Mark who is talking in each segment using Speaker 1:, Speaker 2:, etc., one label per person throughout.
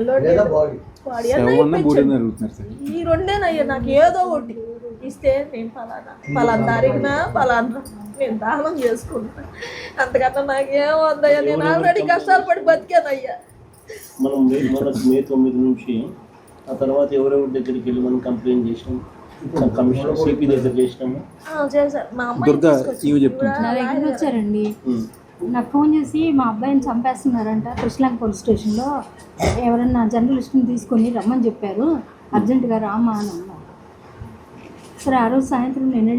Speaker 1: ఈ రెండేనయ్యా నాకు ఏదో ఒకటి ఇస్తే నేను పలానా తారీఖున పలానా నేను దానం చేసుకుంటా. అంతకన్నా నాకేం వద్దయ్యా, నేను ఆల్రెడీ కష్టాలు పడి బతికానయ్యా.
Speaker 2: మనం మే 9 నుంచి ఆ తర్వాత ఎవరెవరి దగ్గరికి వెళ్ళి మనం కంప్లైంట్ చేసినాం, కమిషనర్ సిపి దగ్గర చేసినాము.
Speaker 1: మా అమ్మాయి
Speaker 3: వచ్చారండి, నాకు ఫోన్ చేసి మా అబ్బాయిని చంపేస్తున్నారంట కృష్ణలంక పోలీస్ స్టేషన్లో, ఎవరన్నా జర్నలిస్ట్ని తీసుకొని రమ్మని చెప్పారు, అర్జెంటుగా రామా అని అన్నారు. సరే ఆ రోజు సాయంత్రం నేను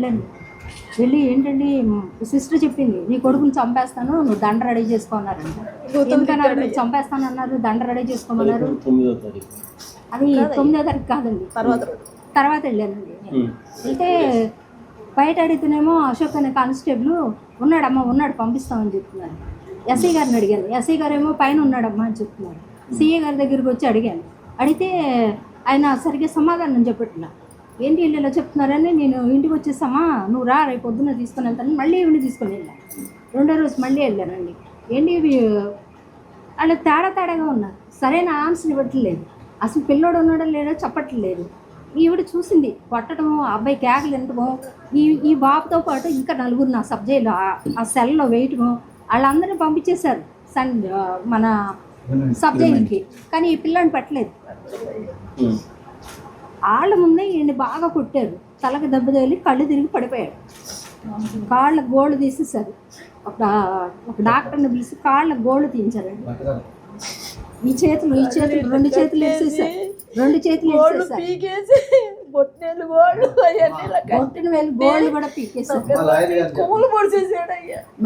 Speaker 3: వెళ్ళి ఏంటండి సిస్టర్ చెప్పింది, నీ కొడుకుని చంపేస్తాను, నువ్వు దండ రెడీ చేసుకోమన్నారంట. ఎందుకన్నారు, మీరు చంపేస్తాను అన్నారు, దండ రెడీ చేసుకోమన్నారు. అది 9వ తారీఖు కాదండి, తర్వాత వెళ్ళానండి. వెళ్తే బయట అడిగితేనేమో అశోక్ అనే కానిస్టేబుల్ ఉన్నాడమ్మా, ఉన్నాడు పంపిస్తామని చెప్తున్నారు. ఎస్ఐ గారిని అడిగాను, ఎస్ఐ గారు ఏమో పైన ఉన్నాడమ్మా అని చెప్తున్నారు. సిఏ గారి దగ్గరికి వచ్చి అడిగితే ఆయన సరిగ్గా సమాధానం చెప్పట్లా. ఏంటి వీళ్ళు ఇలా చెప్తున్నారని నేను ఇంటికి వచ్చేసామా, నువ్వు రా రేపు పొద్దున్న తీసుకొని వెళ్తాను. మళ్ళీ ఈవిని తీసుకొని వెళ్ళాను. 2వ రోజు మళ్ళీ వెళ్ళానండి. ఏంటి వాళ్ళు తేడాగా ఉన్నారు, సరైన ఆన్సర్ ఇవ్వట్లేదు, అసలు పిల్లోడు ఉన్నాడో లేదో చెప్పట్లేదు. ఈవిడ చూసింది కొట్టడము, అబ్బాయి కేకలు తినటము, ఈ బాబుతో పాటు ఇంకా 4 నా సబ్జెక్టులు ఆ సెల్లో వేయటము, వాళ్ళందరినీ పంపించేశారు మన సబ్జెక్టులకి. కానీ ఈ పిల్లని పెట్టలేదు. వాళ్ళ ముందే ఈయన్ని బాగా కొట్టారు, తలకి దెబ్బ తగిలి కళ్ళు తిరిగి పడిపోయాడు. కాళ్ళ గోళ్ళు తీసేసారు. ఒక డాక్టర్ని పిలిచి కాళ్ళ గోళ్ళు తీయించారండి. ఈ చేతులు 2 చేతులు వేసేసారు, 2 చేతులు బొట్టిన వేలు గోళ్ళు కూడా పీకేసారు.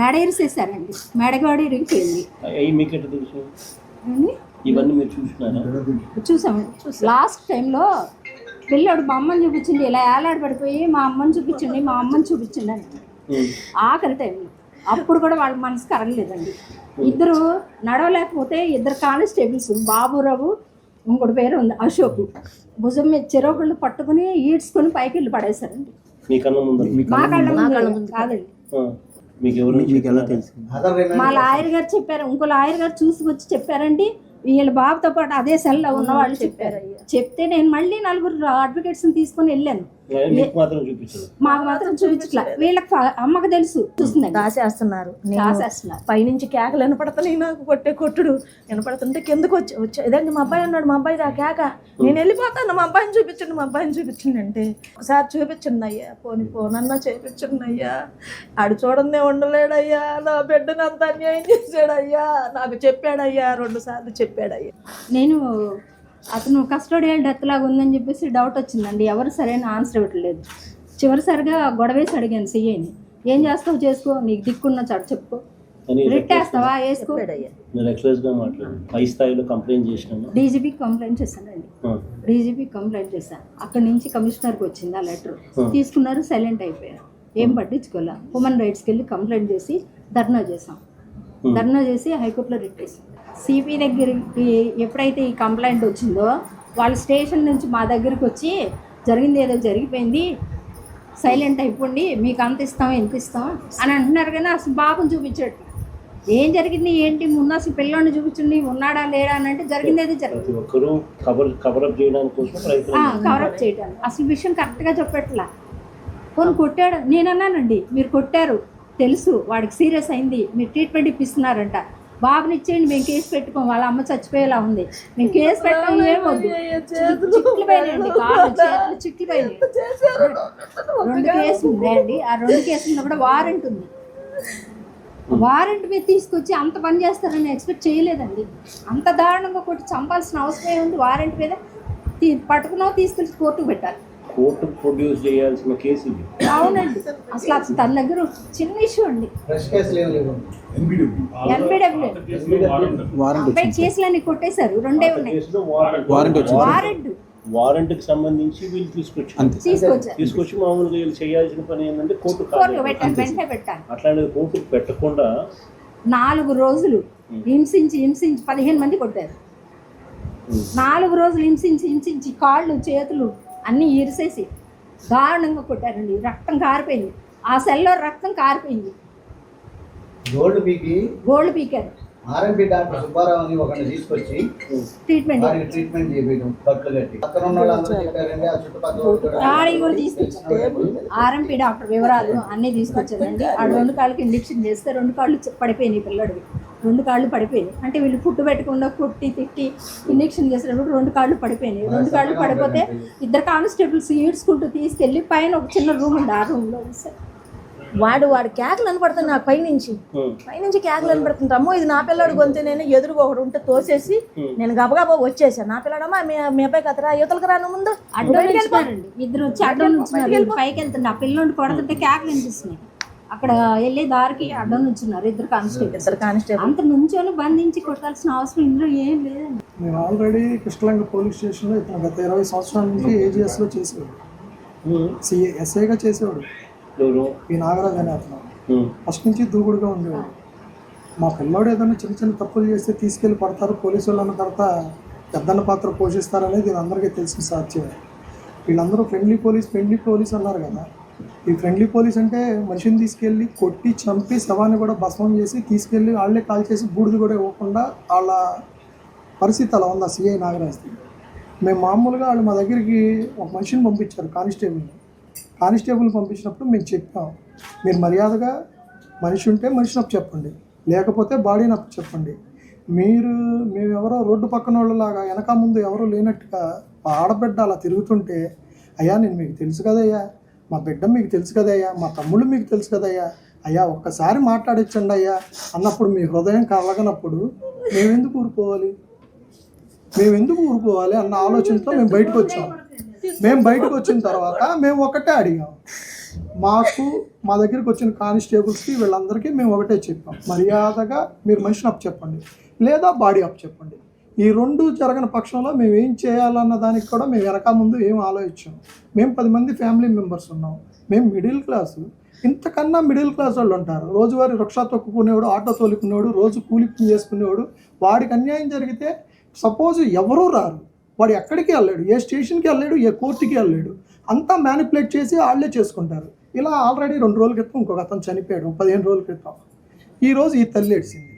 Speaker 3: మెడ ఇరిసేసారండి, మెడగోడ ఇరిగిపోయింది. చూసామండి. లాస్ట్ టైంలో పిల్లడు మా అమ్మని చూపించింది, ఇలా ఏలాడు పడిపోయి మా అమ్మని చూపించండి అని. ఆఖరి టైంలో అప్పుడు కూడా వాళ్ళ మనసు కరగలేదండి. ఇద్దరు నడవలేకపోతే 2 కానిస్టేబుల్స్, బాబురావు ఇంకోటి పేరు ఉంది అశోక్, భుజం మీద చెరొకళ్ళు పట్టుకుని ఈడ్చుకొని పైకి వెళ్ళి పడేశారండి. మా కళ్ళ ముందు కాదండి. మా లాయర్ గారు చెప్పారు, ఇంకో లాయర్ గారు చూసి వచ్చి చెప్పారండి, వీళ్ళ బాబుతో పాటు అదే సెల్లో ఉన్న వాళ్ళు చెప్పారు. చెప్తే నేను మళ్ళీ 4 అడ్వకేట్స్ని తీసుకొని వెళ్ళాను. మాకు మాత్రం చూపించట్లా, వీళ్ళకి అమ్మకు తెలుసు, చూస్తుందండి.
Speaker 1: దాసేస్తున్నారు పైనుంచి కేకలు వినపడతలే, నాకు కొట్టుడు వినపడుతుంటే కిందకు వచ్చి ఇదండి మా అబ్బాయి అన్నాడు, మా అబ్బాయి రా కేక, నేను వెళ్ళిపోతాను, మా అబ్బాయిని చూపించండి అంటే, ఒకసారి చూపించండి అయ్యా, పోనన్నా చేపించండి అయ్యా, ఆడు చూడందే ఉండలేడయ్యా, నా బిడ్డను అంత అన్యాయం చేశాడయ్యా, నాకు చెప్పాడయ్యా, 2 సార్లు చెప్పాడయ్యా.
Speaker 3: నేను అతను కస్టోడియల్ డెత్ లాగా ఉందని చెప్పేసి డౌట్ వచ్చిందండి, ఎవరు సరైన ఆన్సర్ ఇవ్వట్లేదు. చివరిసారిగా గొడవేసి అడిగాను సిఐని, ఏం చేస్తావు చేసుకో, నీకు దిక్కున్న చాటు చెప్పుకో, రిట్టేస్తావా వేసుకో. డీజీపీకి కంప్లైంట్ చేశానండి, డీజీపీకి కంప్లైంట్ చేశాను. అక్కడి నుంచి కమిషనర్కి వచ్చింది ఆ లెటర్, తీసుకున్నారు, సైలెంట్ అయిపోయారు, ఏం పట్టించుకోలే. హ్యూమన్ రైట్స్కి వెళ్ళి కంప్లైంట్ చేసి ధర్నా చేసి హైకోర్టులో రిట్ చేసాం. సిపి దగ్గరికి ఎప్పుడైతే ఈ కంప్లైంట్ వచ్చిందో, వాళ్ళ స్టేషన్ నుంచి మా దగ్గరికి వచ్చి జరిగింది ఏదో జరిగిపోయింది, సైలెంట్ అయిపోండి, మీకు అంత ఇస్తాం ఎంత ఇస్తాం అని అంటున్నారు. కానీ అసలు బాబుని చూపించట్టు, ఏం జరిగింది ఏంటి, ముందు అసలు పిల్లోని చూపించండి, ఉన్నాడా లేడా అని అంటే జరిగింది ఏదో జరిగింది, కవరప్ చేయడానికి అసలు విషయం కరెక్ట్గా చెప్పట్లా. కొన్ని కొట్టాడు, నేను అన్నానండి, మీరు కొట్టారు తెలుసు, వాడికి సీరియస్ అయింది, మీరు ట్రీట్మెంట్ ఇప్పిస్తున్నారంట, బాబుని ఇచ్చేయండి, మేము కేసు పెట్టుకోం, వాళ్ళ అమ్మ చచ్చిపోయేలా ఉంది, మేము కేసు పెట్టాం, ఏమొద్దు, చిక్కులు పోయినాయండి, కాళ్ళు చేతులు చిక్కులు పోయినాయి. 2 కేసులు ఉన్నాయండి, ఆ 2 కేసుల్లో కూడా వారెంట్ ఉంది. వారెంట్ మీద తీసుకొచ్చి అంత పని చేస్తారని ఎక్స్పెక్ట్ చేయలేదండి. అంత దారుణంగా కొట్టి చంపాల్సిన అవసరం ఏముంది, వారెంట్ మీద పట్టుకున్నావు తీసుకెళ్ళి కోర్టుకు పెట్టాలి.
Speaker 2: కోర్టు ప్రొడ్యూస్ చేయాల్సిన కేసు ఇది.
Speaker 3: అవునండి, అసలు తన దగ్గర చిన్న ఇష్యూ అండి, కేసులన్నీ కొట్టేశారు, 2 ఉన్నాయి.
Speaker 2: వారెంట్కి సంబంధించి వీళ్ళు తీసుకొచ్చి మామూలుగా వీళ్ళు చేయాల్సిన పని ఏంటంటే కోర్టు
Speaker 3: పెట్టాలి.
Speaker 2: అట్లాంటి కోర్టుకు పెట్టకుండా
Speaker 3: 4 రోజులు హింసించి 15 మంది కొట్టారు. 4 రోజులు హింసించి కాళ్ళు చేతులు అన్నీ ఇరిసేసి దారుణంగా కొట్టారండి. రక్తం కారిపోయింది, ఆ సెల్లో రక్తం కారిపోయింది. గోల్డ్ పీకారు.
Speaker 4: ఆర్ఎంపీ డాక్టర్ సుబ్బారావు అని ఒకరిని తీసుకొచ్చి
Speaker 3: ట్రీట్మెంట్
Speaker 4: వారికి ట్రీట్మెంట్ చేయడం కట్లు కట్టి అక్కడ ఉన్న వాళ్ళందరూ చెప్పారండి. ఆ చుట్టుపక్కల
Speaker 3: ఆడి కూడా తీసుకొచ్చారు. ఆర్ఎంపీ డాక్టర్ వివరాలు అన్నీ తీసుకొచ్చారండి. ఆ 2 కాళ్ళకి ఇంజెక్షన్ చేస్తే 2 కాళ్ళు పడిపోయినాయి. పిల్లడివి 2 కాళ్ళు పడిపోయినాయి. అంటే వీళ్ళు ఫుడ్ పెట్టకుండా కొట్టి తిట్టి ఇంజెక్షన్ చేసినప్పుడు 2 కాళ్ళు పడిపోయినాయి. 2 కాళ్ళు పడిపోతే 2 కానిస్టేబుల్స్ ఈడ్చుకుంటూ తీసుకెళ్ళి పైన ఒక చిన్న రూమ్ ఉంది. ఆ రూమ్లో వేసారు.
Speaker 1: వాడు కేకలు అనపడుతుంది నాకు పైనుంచి కేకలు అనపడుతుంది. అమ్మో ఇది నా పిల్లడు గొంతు. నేను ఎదురుగా ఒకడు ఉంటే తోసేసి నేను గబగబా వచ్చేసాను. నా పిల్లడమ్మా మీ అబ్బాయి కదరా యువతలకు రాను ముందు
Speaker 3: అడ్డం నిలిచినారండి. ఇద్దరు వచ్చి అడ్డం నుంచున్నారు. పైకి వెళ్తుండే ఆ పిల్లోని కొడుతుంటే కేకలు వినిపిస్తున్నాయి. అక్కడ వెళ్ళే దారికి అడ్డం నుంచున్నారు 2 కానిస్టేబుల్. అంత నుంచొని బంధించి కొట్టాల్సిన అవసరం ఇందులో ఏం లేదండి.
Speaker 5: మేము ఆల్రెడీ కృష్ణలంక పోలీస్ స్టేషన్లో ఇతను గత 20 సంవత్సరాల నుంచి ఏజీఎస్లో చేసేవాడు. ఎస్ఐగా చేసేవాడు. ఈ నాగరాజు అనే అతను ఫస్ట్ నుంచి దూకుడుగా ఉండేవాడు. మా పిల్లోడు ఏదైనా చిన్న చిన్న తప్పులు చేస్తే తీసుకెళ్ళి పడతారు పోలీసు వాళ్ళు అన్న తర్వాత పెద్దన్న పాత్ర పోషిస్తారనేది ఇది అందరికీ తెలిసిన సాధ్యమే. వీళ్ళందరూ ఫ్రెండ్లీ పోలీస్ అన్నారు కదా. ఈ ఫ్రెండ్లీ పోలీస్ అంటే మనిషిని తీసుకెళ్ళి కొట్టి చంపి శవాన్ని కూడా భస్మం చేసి తీసుకెళ్ళి వాళ్ళే కాల్ చేసి బూడిది కూడా ఇవ్వకుండా వాళ్ళ పరిస్థితి అలా ఉంది. సిఐ నాగరాజ్ది. మేము మామూలుగా వాళ్ళు మా దగ్గరికి ఒక మనిషిని పంపించారు, కానిస్టేబుల్ పంపించినప్పుడు మేము చెప్పాం, మీరు మర్యాదగా మనిషి ఉంటే మనిషిని అప్పు చెప్పండి, లేకపోతే బాడీని అప్పు చెప్పండి. మేమెవరో రోడ్డు పక్కన వాళ్ళలాగా వెనక ముందు ఎవరో లేనట్టుగా ఆడబిడ్డ అలా తిరుగుతుంటే, అయ్యా నేను మీకు తెలుసు కదయ్యా, మా బిడ్డ మీకు తెలుసు కదయ్యా, మా తమ్ముళ్ళు మీకు తెలుసు కదయ్యా, అయ్యా ఒక్కసారి మాట్లాడించండి అయ్యా అన్నప్పుడు మీ హృదయం కలగనప్పుడు మేమెందుకు ఊరుకోవాలి అన్న ఆలోచనతో మేము బయటకు వచ్చాం. మేము బయటకు వచ్చిన తర్వాత మేము ఒకటే అడిగాం. మా దగ్గరికి వచ్చిన కానిస్టేబుల్స్కి వీళ్ళందరికీ మేము ఒకటే చెప్పాం, మర్యాదగా మీరు మనిషిని అప్పు చెప్పండి లేదా బాడీ అప్పు చెప్పండి. ఈ 2 జరగని పక్షంలో మేము ఏం చేయాలన్న దానికి కూడా మేము వెనక ముందు ఏం ఆలోచించాం. మేము 10 మంది ఫ్యామిలీ మెంబర్స్ ఉన్నాం. మేము మిడిల్ క్లాసు. ఇంతకన్నా మిడిల్ క్లాస్ వాళ్ళు ఉంటారు. రోజువారీ రిక్షా తొక్కుకునేవాడు, ఆటో తోలుకునేవాడు, రోజు కూలి పని చేసుకునేవాడు. వాడికి అన్యాయం జరిగితే సపోజ్ ఎవరూ రారు, వాడు ఎక్కడికి వెళ్ళాడు, ఏ స్టేషన్కి వెళ్ళాడు, ఏ కోర్టుకి వెళ్ళాడు, అంతా మ్యానిపులేట్ చేసి వాళ్ళే చేసుకుంటారు. ఇలా ఆల్రెడీ 2 రోజుల క్రితం ఇంకొక అతను చనిపోయాడు, 15 రోజుల క్రితం. ఈరోజు ఈ తల్లి ఏడిసింది,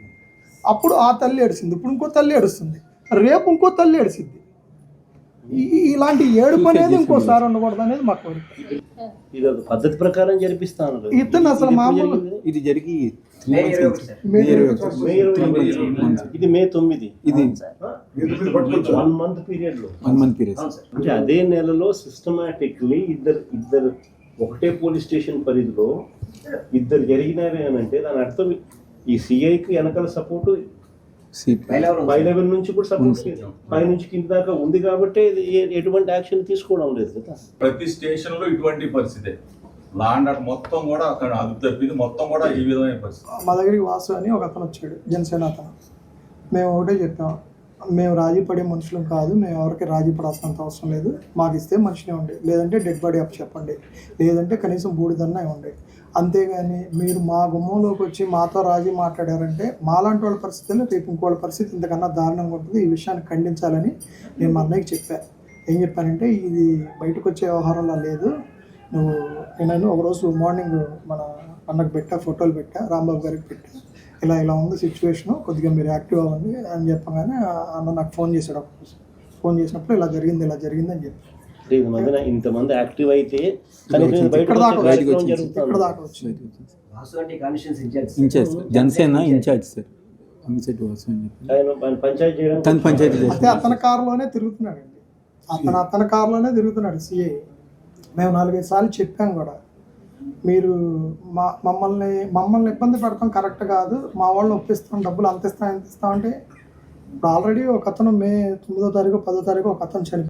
Speaker 5: అప్పుడు ఆ తల్లి ఏడిసింది, ఇప్పుడు ఇంకో తల్లి ఏడుస్తుంది, రేపు ఇంకో తల్లి ఏడిసింది. ఇలాంటి ఏడుపు అనేది ఇంకోసారి ఉండకూడదు అనేది మా కోరిక.
Speaker 2: ఇది ఒక పద్ధతి ప్రకారం జరిపిస్తాను.
Speaker 5: ఇతను అసలు మామూలు
Speaker 2: ఇది జరిగి
Speaker 4: మే 21
Speaker 2: ఇది మే 9
Speaker 6: ఇది
Speaker 2: 1 మంత్ పీరియడ్ లో అంటే అదే నెలలో సిస్టమాటిక్లీ ఇద్దరు ఒకటే పోలీస్ స్టేషన్ పరిధిలో ఇద్దరు జరిగినారు అని అంటే దాని అర్థం ఈ సిఐకి వెనకాల సపోర్టు పై లెవెల్ నుంచి కూడా సపోర్ట్ పై నుంచి కింద దాకా ఉంది కాబట్టి ఎటువంటి యాక్షన్ తీసుకోవడం లేదు కదా.
Speaker 6: ప్రతి స్టేషన్ లో ఇటువంటి పరిస్థితి లాండ్ ఆర్డర్ మొత్తం కూడా అక్కడ అదుపు తప్పింది, మొత్తం కూడా ఈ విధమైన పరిస్థితి.
Speaker 5: మా దగ్గరికి వాసు అని ఒక అతను వచ్చాడు, జనసేన అతను. మేము ఒకటే చెప్పాం, మేము రాజీ పడే మనుషులం కాదు, మేము ఎవరికి రాజీ పడాల్సినంత అవసరం లేదు, మాకు ఇస్తే మనిషినే ఉండే, లేదంటే డెడ్ బాడీ అప్పు చెప్పండి, లేదంటే కనీసం బూడిదన్నా ఉండే. అంతేగాని మీరు మా గుమ్మంలోకి వచ్చి మాతో రాజీ మాట్లాడారంటే మాలాంటి వాళ్ళ పరిస్థితుల్లో రేపు ఇంకోళ్ళ పరిస్థితి ఇంతకన్నా దారుణంగా ఉంటుంది. ఈ విషయాన్ని ఖండించాలని నేను మా అన్నయ్యకి చెప్పాను. ఏం చెప్పానంటే, ఇది బయటకు వచ్చే వ్యవహారంలో లేదు, నేను ఒకరోజు మార్నింగ్ మన అన్నకు ఫోటోలు పెట్టా, రాంబాబు గారికి పెట్టా, ఇలా ఉంది సిచ్యువేషను, కొద్దిగా మీరు యాక్టివ్ అవ్వండి అని చెప్పగానే అన్న నాకు ఫోన్ చేశాడు. ఫోన్ చేసినప్పుడు ఇలా జరిగింది అని చెప్పి
Speaker 2: ఇంతమంది యాక్టివ్ అయితే
Speaker 5: ఇక్కడ దాకా వచ్చింది.
Speaker 7: జనసేన ఇన్ఛార్జ్ సార్ పంచాయతీ
Speaker 5: అయితే అతని కారులోనే తిరుగుతున్నాడండి, అతని కారులోనే తిరుగుతున్నాడు సిఐ. మేము 4-5 సార్లు చెప్పాం కూడా, మీరు మమ్మల్ని ఇబ్బంది పెడతాం కరెక్ట్ కాదు, మా వాళ్ళని ఒప్పిస్తాం, డబ్బులు అంత ఇస్తాం అంటే ఇప్పుడు ఆల్రెడీ ఒక అతను మే 9వ తారీఖు 10వ తారీఖు ఒక అతను చనిపోయాడు.